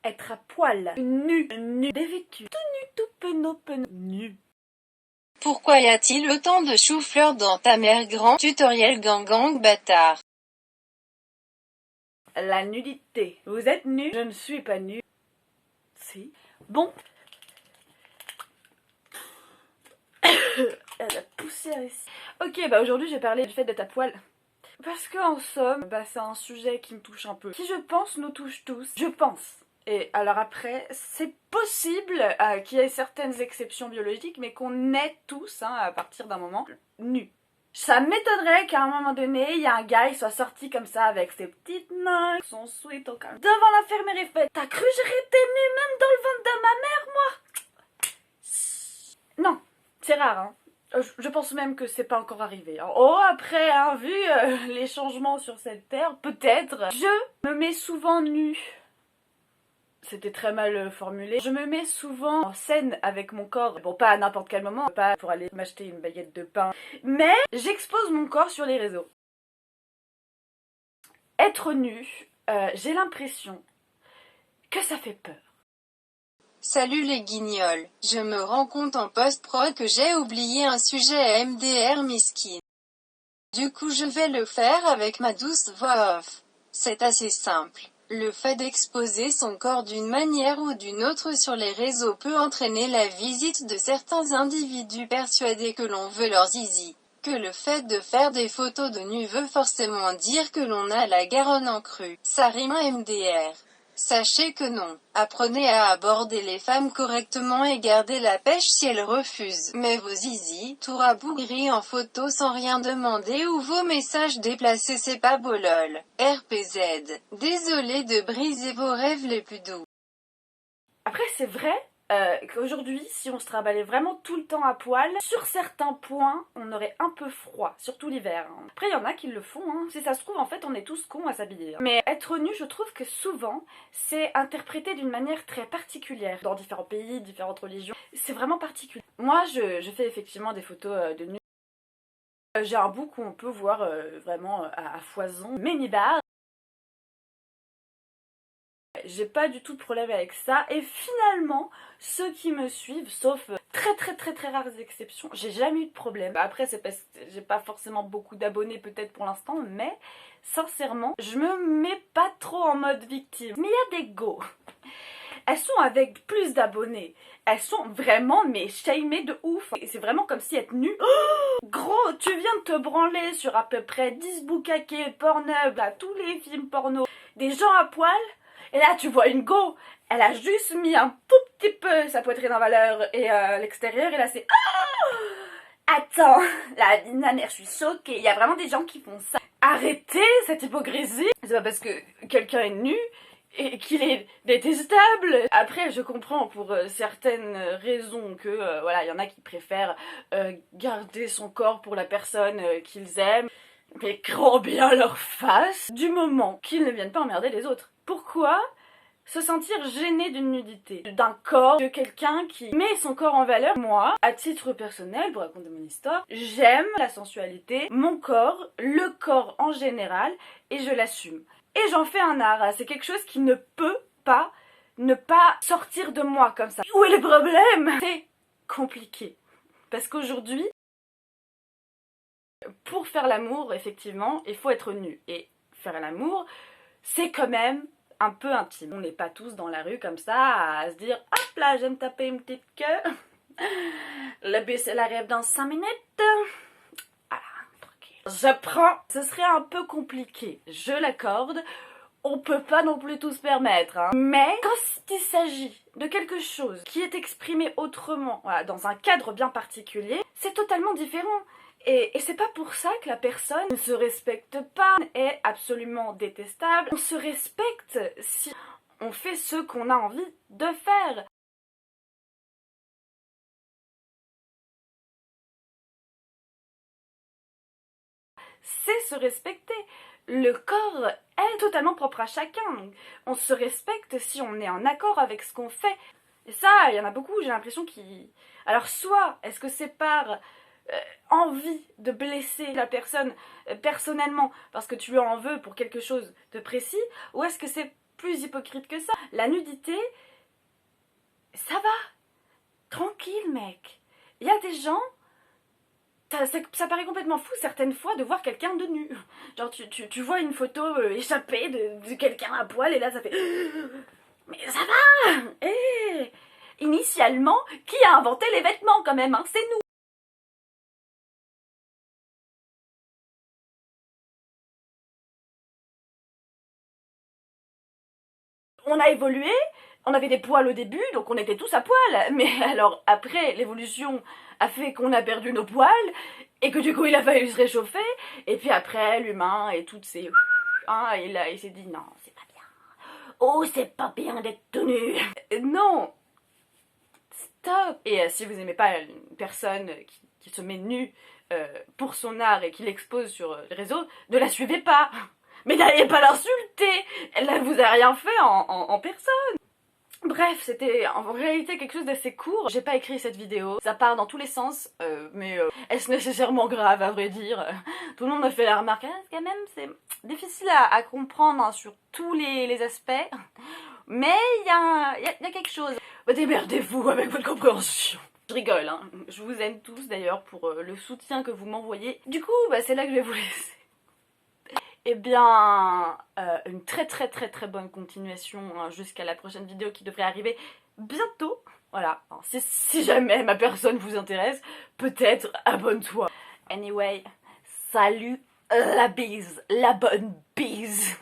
Être à poil, nu, dévêtu, tout nu, tout penaud, nu. Pourquoi y a-t-il autant de chou-fleur dans ta mère grand tutoriel gang bâtard? La nudité. Vous êtes nu? Je ne suis pas nu. Si. Bon. La poussière ici. Ok, bah aujourd'hui je vais parler du fait d'être à poil. Parce qu'en somme, c'est un sujet qui me touche un peu. Qui je pense nous touche tous. Je pense. Et alors après, c'est possible qu'il y ait certaines exceptions biologiques, mais qu'on est tous, à partir d'un moment, nus. Ça m'étonnerait qu'à un moment donné, il y a un gars, il soit sorti comme ça avec ses petites mains, son sweat au calme, devant l'infirmière et fait: t'as cru que j'aurais été nue même dans le ventre de ma mère, moi? Non, c'est rare, Je pense même que c'est pas encore arrivé. Oh, après, vu les changements sur cette terre, peut-être. Je me mets souvent nue. C'était très mal formulé. Je me mets souvent en scène avec mon corps. Bon, pas à n'importe quel moment, pas pour aller m'acheter une baguette de pain. Mais j'expose mon corps sur les réseaux. Être nu, j'ai l'impression que ça fait peur. Salut les guignols, je me rends compte en post-prod que j'ai oublié un sujet MDR miskin. Du coup je vais le faire avec ma douce voix off. C'est assez simple. Le fait d'exposer son corps d'une manière ou d'une autre sur les réseaux peut entraîner la visite de certains individus persuadés que l'on veut leur zizi. Que le fait de faire des photos de nu veut forcément dire que l'on a la Garonne en crue. Ça rime à MDR. Sachez que non. Apprenez à aborder les femmes correctement et gardez la pêche si elles refusent. Mais vos zizi, tout rabougris en photo sans rien demander ou vos messages déplacés c'est pas beau lol. RPZ. Désolé de briser vos rêves les plus doux. Après, c'est vrai qu'aujourd'hui, si on se trimballait vraiment tout le temps à poil, sur certains points, on aurait un peu froid, surtout l'hiver. Après, il y en a qui le font, Si ça se trouve, en fait, on est tous cons à s'habiller. Mais être nu, je trouve que souvent, c'est interprété d'une manière très particulière. Dans différents pays, différentes religions, c'est vraiment particulier. Moi, je fais effectivement des photos de nu. J'ai un book où on peut voir vraiment à foison mini-bar. J'ai pas du tout de problème avec ça, et finalement ceux qui me suivent, sauf très rares exceptions, j'ai jamais eu de problème. Après c'est parce que j'ai pas forcément beaucoup d'abonnés peut-être pour l'instant, mais sincèrement je me mets pas trop en mode victime. Mais il y a des go, elles sont avec plus d'abonnés, elles sont vraiment mais shamées de ouf, et c'est vraiment comme si être nue, gros, tu viens de te branler sur à peu près 10 boucaquets, Pornhub, tous les films porno, des gens à poil. Et là, tu vois une go, elle a juste mis un tout petit peu sa poitrine en valeur et l'extérieur, et là c'est... Attends, la mère, je suis choquée. Il y a vraiment des gens qui font ça. Arrêtez cette hypocrisie. C'est pas parce que quelqu'un est nu et qu'il est détestable. Après, je comprends pour certaines raisons que, voilà, il y en a qui préfèrent garder son corps pour la personne qu'ils aiment. Mais grand bien leur face, du moment qu'ils ne viennent pas emmerder les autres. Pourquoi se sentir gêné d'une nudité, d'un corps, de quelqu'un qui met son corps en valeur? Moi, à titre personnel, pour raconter mon histoire, j'aime la sensualité, mon corps, le corps en général, et je l'assume. Et j'en fais un art, c'est quelque chose qui ne peut pas ne pas sortir de moi comme ça. Où est le problème? C'est compliqué. Parce qu'aujourd'hui, pour faire l'amour, effectivement, il faut être nu. Et faire l'amour, c'est quand même un peu intime. On n'est pas tous dans la rue comme ça à se dire « Hop là, j'aime taper une petite queue. Le bus, elle arrive dans 5 minutes. » Voilà, tranquille. Je prends. Ce serait un peu compliqué, je l'accorde. On peut pas non plus tout se permettre, Mais quand il s'agit de quelque chose qui est exprimé autrement, voilà, dans un cadre bien particulier, c'est totalement différent. Et c'est pas pour ça que la personne ne se respecte pas, est absolument détestable. On se respecte si on fait ce qu'on a envie de faire. C'est se respecter. Le corps est totalement propre à chacun. Donc on se respecte si on est en accord avec ce qu'on fait. Et ça, il y en a beaucoup, j'ai l'impression qui... Alors soit, est-ce que c'est par envie de blesser la personne personnellement parce que tu lui en veux pour quelque chose de précis, ou est-ce que c'est plus hypocrite que ça. La nudité, ça va. Tranquille, mec. Il y a des gens, ça paraît complètement fou certaines fois de voir quelqu'un de nu. Genre tu vois une photo échappée de quelqu'un à poil et là ça fait... Mais ça va. Initialement, qui a inventé les vêtements quand même, hein? C'est nous. On a évolué, on avait des poils au début, donc on était tous à poil. Mais alors après, l'évolution a fait qu'on a perdu nos poils, et que du coup il a fallu se réchauffer, et puis après l'humain et toutes ces... Hein, il s'est dit non, c'est pas bien. Oh, c'est pas bien d'être tenu. Non. Stop. Et si vous aimez pas une personne qui se met nue pour son art et qui l'expose sur les réseaux, ne la suivez pas. Mais n'allez pas l'insulter. Elle ne vous a rien fait en personne. Bref, c'était en réalité quelque chose d'assez court. J'ai pas écrit cette vidéo, ça part dans tous les sens, mais est-ce nécessairement grave à vrai dire? Tout le monde m'a fait la remarque, quand même c'est difficile à comprendre hein, sur tous les aspects, mais il y a quelque chose. Bah, démerdez-vous avec votre compréhension. Je rigole, hein. Je vous aime tous d'ailleurs pour le soutien que vous m'envoyez. Du coup, bah, c'est là que je vais vous laisser. Eh bien, une très bonne continuation hein, jusqu'à la prochaine vidéo qui devrait arriver bientôt. Voilà, si jamais ma personne vous intéresse, peut-être abonne-toi. Anyway, salut la bise, la bonne bise.